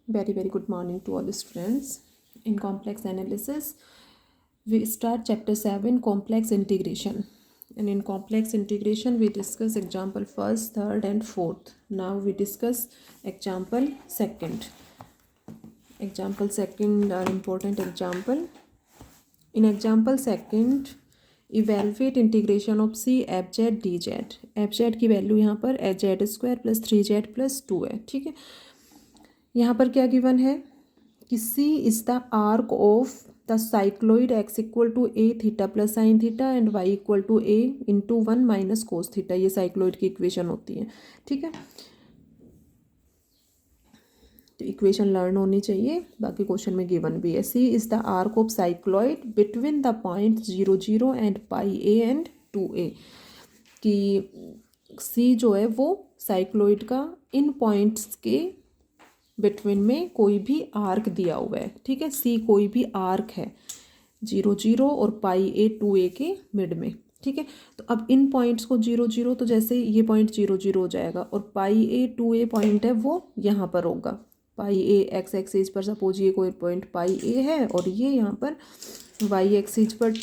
Very, very good morning to all the students. In complex analysis, we start chapter 7, complex integration. And in complex integration, we discuss example first, third, and fourth. Now we discuss example second. Example second are important example. In example second, evaluate integration of c f z dz. F Z की value यहाँ पर H Z square plus 3z plus 2 है. ठीक है, यहाँ पर क्या given है कि C is the arc of the cycloid x equal to a theta plus sine theta and y equal to a into 1 minus cos theta. ये cycloid की इक्वेशन होती है. ठीक है, तो इक्वेशन लर्न होनी चाहिए. बाकी क्वेश्चन में गिवन भी है. C is the arc of cycloid between the point 0 0 and pi A and 2a. कि C जो है वो साइक्लोइड का इन पॉइंट्स के बिटवीन में कोई भी आर्क दिया हुआ है. ठीक है, C कोई भी आर्क है 0 0 और पाई ए 2a के मिड में. ठीक है, तो अब इन पॉइंट्स को 0 0, तो जैसे ये पॉइंट 0 0 हो जाएगा और पाई ए 2a पॉइंट है वो यहाँ पर होगा. पाई ए एक्स एक्सिस पर सपोज ये कोई पॉइंट पाई ए है और ये यहाँ पर वाई एक्सिस पर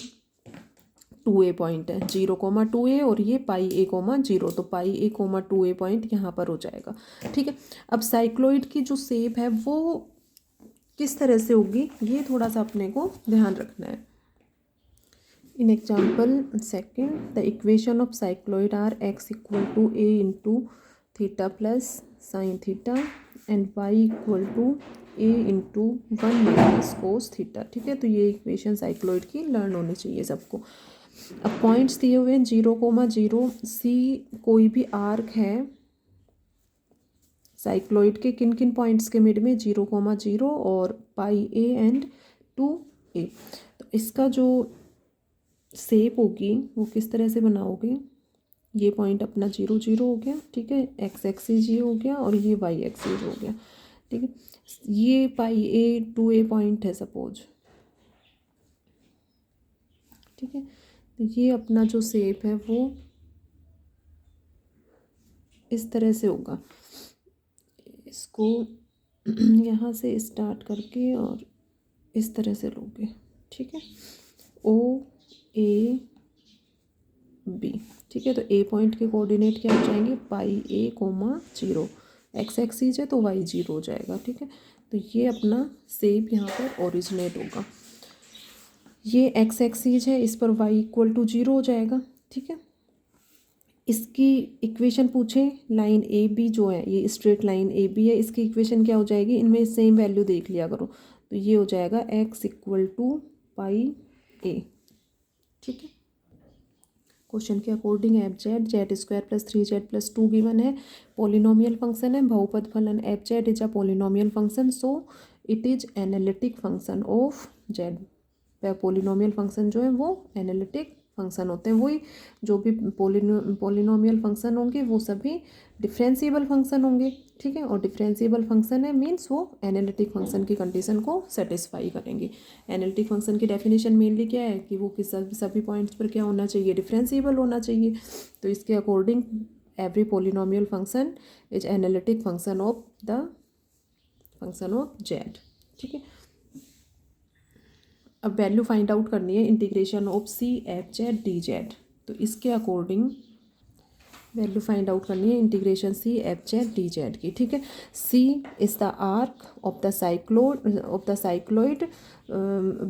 2a पॉइंट है 0,2a और ये पाई ए कोमा 0. तो पाई ए कोमा 2a पॉइंट यहाँ पर हो जाएगा. ठीक है, अब साइक्लोइड की जो शेप है वो किस तरह से होगी ये थोड़ा सा अपने को ध्यान रखना है. In example second, the equation of cycloid are x equal to a into theta plus sine theta and y equal to a into 1 minus cos theta. ठीक है, तो ये इक्वेशन साइक्लोइड की लर्न होनी चाहिए सबको. अब पॉइंट्स दिए हुए हैं 0,0. C कोई भी आर्क है साइक्लोइड के किन किन पॉइंट्स के मिड में 0,0 और पाई ए एंड 2a. तो इसका जो शेप होगी वो किस तरह से बनाओगे. ये पॉइंट अपना 0 0 हो गया. ठीक है, एक्स एक्सिस ये हो गया और ये वाई एक्सिस हो गया. ठीक है, ये पाई ए 2a पॉइंट है सपोज. ठीक है, तो ये अपना जो शेप है वो इस तरह से होगा. इसको यहाँ से स्टार्ट करके और इस तरह से लोगे. ठीक है, ओ ए बी. ठीक है, तो ए पॉइंट के कोऑर्डिनेट क्या हो जाएंगे पाई ए कोमा 0. एक्स एक्सिस है तो वाई 0 हो जाएगा. ठीक है, तो ये अपना शेप यहाँ पर ओरिजिनेट होगा. ये एक्स एक्सिस है, इस पर वाई इक्वल टू 0 हो जाएगा. ठीक है, इसकी इक्वेशन पूछे लाइन ए बी जो है ये स्ट्रेट लाइन ए बी है, इसकी इक्वेशन क्या हो जाएगी. इनमें सेम वैल्यू देख लिया करो. तो ये हो जाएगा एक्स इक्वल टू पाई ए. ठीक है, क्वेश्चन के according F Z Z square plus 3z plus 2 given है. पोलिनोमियल फंक्शन है. बहुपद फलन F Z is a polynomial function, so it is analytic function of Z. Polynomial function जो है वो एनालिटिक फंक्शन होते हैं. वही जो भी पोलिनोमियल फंक्शन होंगे वो सभी डिफरेंशिएबल फंक्शन होंगे. ठीक है, और डिफरेंशिएबल फंक्शन है मीन्स वो एनालिटिक फंक्शन की कंडीशन को सेटिस्फाई करेंगे. एनालिटिक फंक्शन की डेफिनेशन मेनली क्या है कि वो किस सभी पॉइंट्स पर क्या होना चाहिए डिफरेंशिएबल होना चाहिए. तो इसके according every polynomial function is analytic function of Z. ठीक है, अब वैल्यू फाइंड आउट करनी है integration of C F Z D Z. तो इसके अकॉर्डिंग वैल्यू फाइंड आउट करनी है integration C F Z D Z की. ठीक है, C is the arc of the cycloid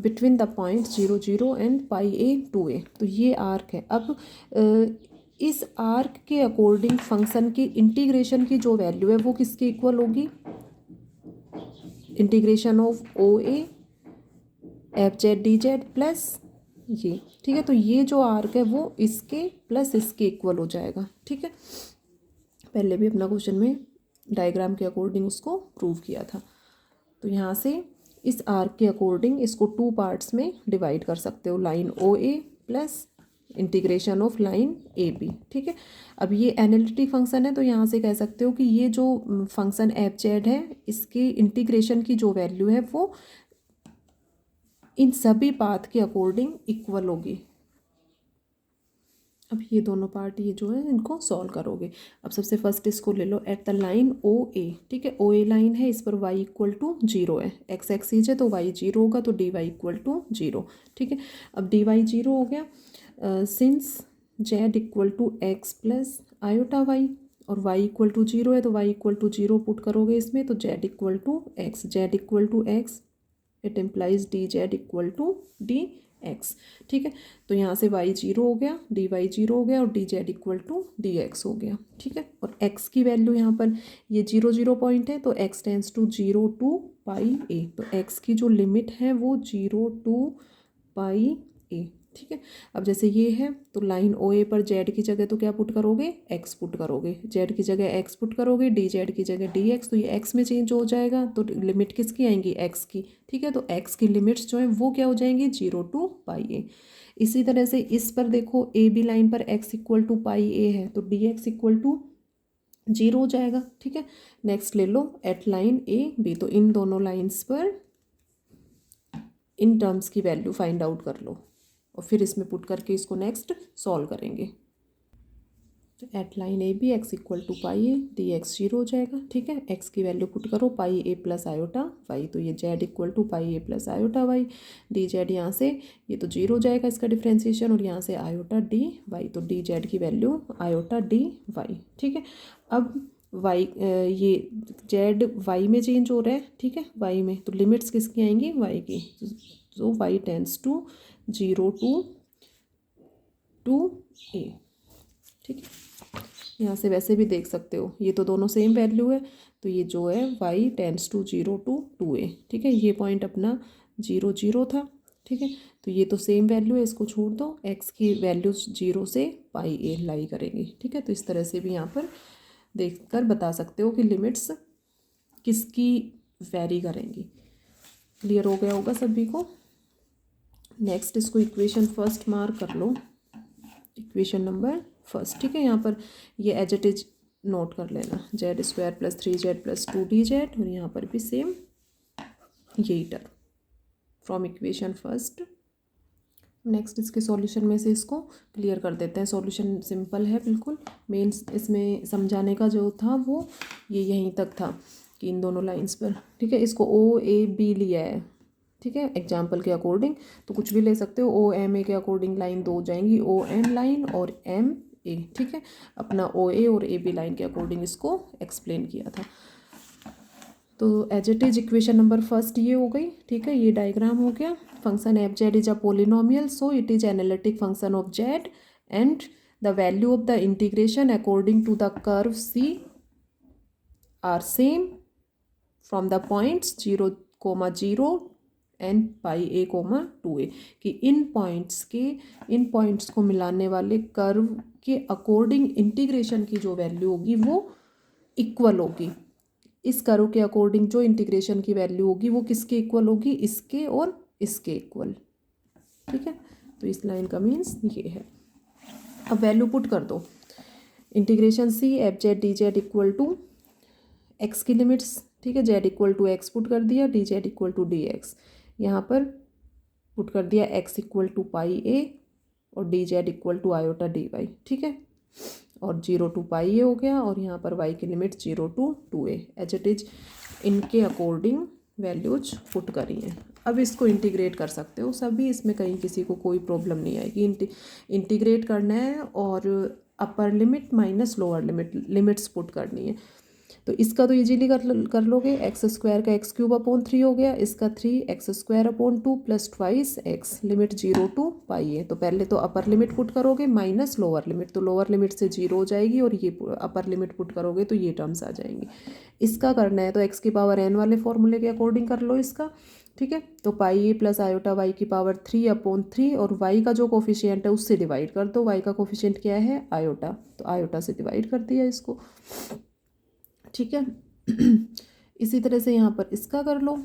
between the point 0 0 and pi A 2a. तो ये arc है. अब इस आर्क के अकॉर्डिंग फंक्शन की इंटीग्रेशन की जो वैल्यू है वो किसके इक्वल होगी. Integration of O A F Z D Z plus ये. ठीक है, तो ये जो आर्क है वो इसके प्लस इसके इक्वल हो जाएगा. ठीक है, पहले भी अपना क्वेश्चन में डायग्राम के अकॉर्डिंग उसको प्रूव किया था. तो यहाँ से इस आर्क के अकॉर्डिंग इसको 2 पार्ट्स में डिवाइड कर सकते हो. Line O A plus integration of line A B. ठीक है, अब ये एनालिटिक फंक्शन है तो यहाँ से कह सकते हो कि ये जो फंक्शन एफ जेड है इसकी इंटीग्रेशन की जो वैल्यू है वो इन सभी पाथ के अकॉर्डिंग इक्वल होगी. अब ये दोनों पार्ट ये जो है इनको सॉल्व करोगे। अब सबसे फर्स्ट इसको ले लो एट द लाइन ओ ए, ठीक है, ओ ए लाइन है, इस पर y इक्वल टू 0 है, एक्स एक्सीज है तो y 0 होगा, तो डी वाई इक्वल टू 0, ठीक है। अब डी वाई 0 हो गया, since Z equal to X plus iota Y, और y इक्वल टू 0 है तो y इक्वल टू 0 पुट करोगे इसमें, तो Z equal to X, Z equal to X, it implies D Z equal to D X, ठीक है। तो यहाँ से y 0 हो गया, डी वाई 0 हो गया, और D Z equal to D X हो गया, ठीक है। और x की वैल्यू यहाँ पर ये 0 0 पॉइंट है, तो x tense to 0 to pi ए, तो x की जो लिमिट है वो 0 टू पाई ए, ठीक है। अब जैसे ये है तो लाइन ओ ए पर जेड की जगह तो क्या पुट करोगे, एक्स पुट करोगे, जेड की जगह एक्स पुट करोगे, डी जेड की जगह डी एक्स, तो ये एक्स में चेंज हो जाएगा, तो लिमिट किसकी आएंगी, एक्स की, ठीक है। तो एक्स की लिमिट्स जो है वो क्या हो जाएंगी, 0 टू पाई ए। इसी तरह से इस पर देखो ए बी लाइन पर एक्स इक्वल टू पाई ए है, तो डी एक्स इक्वल टू 0 हो जाएगा, ठीक है। नेक्स्ट ले लो एट लाइन ए बी, तो इन दोनों लाइन्स पर इन टर्म्स की वैल्यू फाइंड आउट कर लो और फिर इसमें पुट करके इसको नेक्स्ट सॉल्व करेंगे। तो at line A B X equal to pi A, D X 0 हो जाएगा, ठीक है। एक्स की वैल्यू पुट करो pi A plus iota Y, तो ये Z equal to pi A plus iota Y, D Z यहाँ से ये तो 0 हो जाएगा इसका डिफ्रेंसिएशन, और यहाँ से आयोटा डी वाई, तो डी जेड की वैल्यू आयोटा डी वाई, ठीक है। अब वाई ये जेड वाई में चेंज हो रहा है, ठीक है, वाई में, तो लिमिट्स किसकी आएंगी, वाई की, तो वाई टेंस टू 0 टू ए, ठीक है। यहाँ से वैसे भी देख सकते हो ये तो दोनों सेम वैल्यू है, तो ये जो है y tense to 0 to 2a, ठीक है। ये पॉइंट अपना 0 0 था, ठीक है, तो ये तो सेम वैल्यू है, इसको छोड़ दो, x की वैल्यू 0 से पाई ए लाई करेंगी, ठीक है। तो इस तरह से भी यहाँ पर देखकर बता सकते हो कि लिमिट्स किसकी वेरी करेंगी। क्लियर हो गया होगा सभी को। नेक्स्ट इसको इक्वेशन फर्स्ट मार्क कर लो, इक्वेशन नंबर फर्स्ट, ठीक है। यहाँ पर ये एज इट इज नोट कर लेना, Z square plus 3z plus 2dz, और यहाँ पर भी सेम यही term from equation first. Next इसके सॉल्यूशन में से इसको क्लियर कर देते हैं। सॉल्यूशन सिंपल है बिल्कुल, मेन इसमें समझाने का जो था वो ये यहीं तक था कि इन दोनों लाइंस पर, ठीक है, इसको ओ ए बी लिया है, ठीक है, एग्जाम्पल के अकॉर्डिंग, तो कुछ भी ले सकते हो। ओ एम ए के अकॉर्डिंग लाइन 2 जाएंगी, ओ एन लाइन और एम ए, ठीक है। अपना ओ ए और ए बी लाइन के अकॉर्डिंग इसको एक्सप्लेन किया था। तो as it is equation number first ये हो गई, ठीक है। ये डायग्राम हो गया। Function F Z is a polynomial, so it is analytic function of Z and the value of the integration according to the curve C are same from the points 0, 0 and pi A, 2a, कि इन points को मिलाने वाले curve के according integration की जो value होगी वो equal होगी। इस कर्व के अकॉर्डिंग जो इंटीग्रेशन की वैल्यू होगी वो किसके इक्वल होगी, इसके और इसके इक्वल, ठीक है। तो इस लाइन का मीन्स ये है। अब वैल्यू पुट कर दो, integration C F Z D Z equal to X की लिमिट्स, ठीक है, Z equal to X put कर दिया, D Z equal to D X, यहाँ पर पुट कर दिया X equal to pi A और D Z equal to iota D Y, ठीक है, और 0 टू पाई ए हो गया, और यहाँ पर y की limit 0 to 2a, as it is इनके अकॉर्डिंग वैल्यूज पुट करी हैं। अब इसको इंटीग्रेट कर सकते हो सभी, इसमें कहीं किसी को कोई प्रॉब्लम नहीं आएगी। इंटीग्रेट करना है और upper limit minus lower limits put करनी है। तो इसका तो इजीली कर लोगे, एक्स स्क्वायर का एक्स क्यूब अपॉन 3 हो गया, इसका 3x square upon 2 plus 2x, limit 0 to pi है। तो पहले तो अपर लिमिट पुट करोगे माइनस लोअर लिमिट, तो लोअर लिमिट से 0 हो जाएगी, और ये अपर लिमिट पुट करोगे तो ये टर्म्स आ जाएंगी। इसका करना है तो x की पावर n वाले फॉर्मूले के अकॉर्डिंग कर लो इसका, ठीक है। तो pi A plus iota Y की पावर 3 अपॉन 3, और y का जो कोफिशिएंट है उससे डिवाइड कर दो। y का कोफिशिएंट क्या है, आयोटा, तो आयोटा से डिवाइड कर दिया इसको, ठीक है। इसी तरह से यहाँ पर इसका कर लो,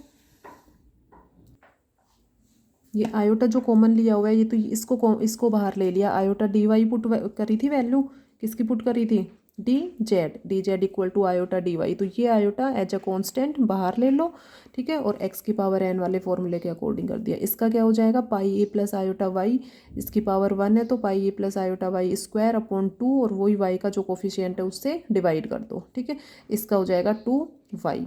ये आयोटा जो कॉमन लिया हुआ है ये तो इसको बाहर ले लिया, आयोटा डी वाई पुट करी थी, वैल्यू किसकी पुट करी थी, D Z equal to iota D Y. तो ये आयोटा एज अ कॉन्स्टेंट बाहर ले लो, ठीक है, और एक्स की पावर एन वाले फॉर्मूले के अकॉर्डिंग कर दिया। इसका क्या हो जाएगा, pi A plus iota Y, इसकी पावर 1 है तो pi A plus iota Y square upon 2, और वही वाई का जो कोफिशिएंट है उससे डिवाइड कर दो, ठीक है। इसका हो जाएगा 2y,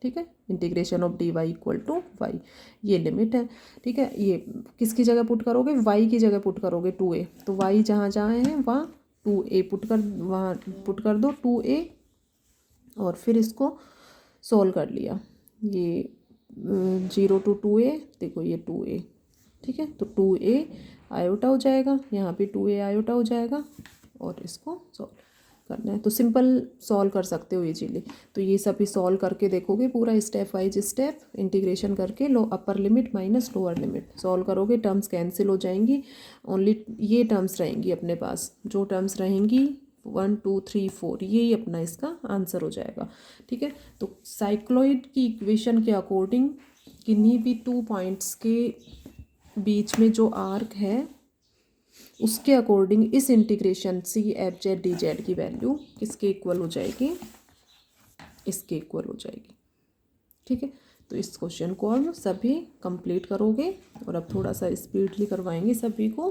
ठीक है, integration of D Y equal to Y, ये लिमिट है, ठीक है। ये किसकी जगह पुट करोगे, वाई की जगह पुट करोगे 2a, तो वाई जहाँ जहाँ है वहाँ 2a पुट कर, वहाँ पुट कर दो 2a, और फिर इसको सोल्व कर लिया। ये 0 to 2a, देखो ये 2a, ठीक है, तो 2a आयोटा हो जाएगा, यहाँ पे 2a आयोटा हो जाएगा, और इसको सॉल्व करना है। तो सिंपल सॉल्व कर सकते हो इजीली। तो ये सभी सॉल्व करके देखोगे पूरा स्टेप वाइज स्टेप इंटीग्रेशन करके, लो upper limit minus lower limit solve करोगे, टर्म्स कैंसिल हो जाएंगी, ओनली ये टर्म्स रहेंगी अपने पास। जो टर्म्स रहेंगी 1 2 3 4, यही अपना इसका आंसर हो जाएगा, ठीक है। तो साइक्लॉइड की इक्वेशन के अकॉर्डिंग किन्हीं भी 2 पॉइंट्स के बीच में जो आर्क है उसके अकॉर्डिंग इस integration C F Z D Z की वैल्यू किसके इक्वल हो जाएगी, इसके इक्वल हो जाएगी, ठीक है। तो इस क्वेश्चन को हम सभी कंप्लीट करोगे, और अब थोड़ा सा स्पीडली करवाएंगे सभी को,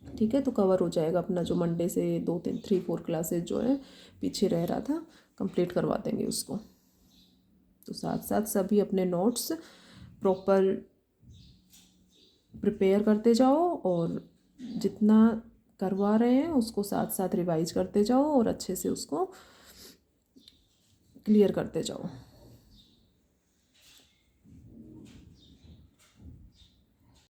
ठीक है। तो कवर हो जाएगा अपना जो मंडे से 2 3 3 4 क्लासेज जो है पीछे रह रहा था, कंप्लीट करवा देंगे उसको। तो साथ साथ सभी अपने नोट्स प्रॉपर प्रिपेयर करते जाओ, और जितना करवा रहे हैं उसको साथ साथ रिवाइज करते जाओ, और अच्छे से उसको क्लियर करते जाओ।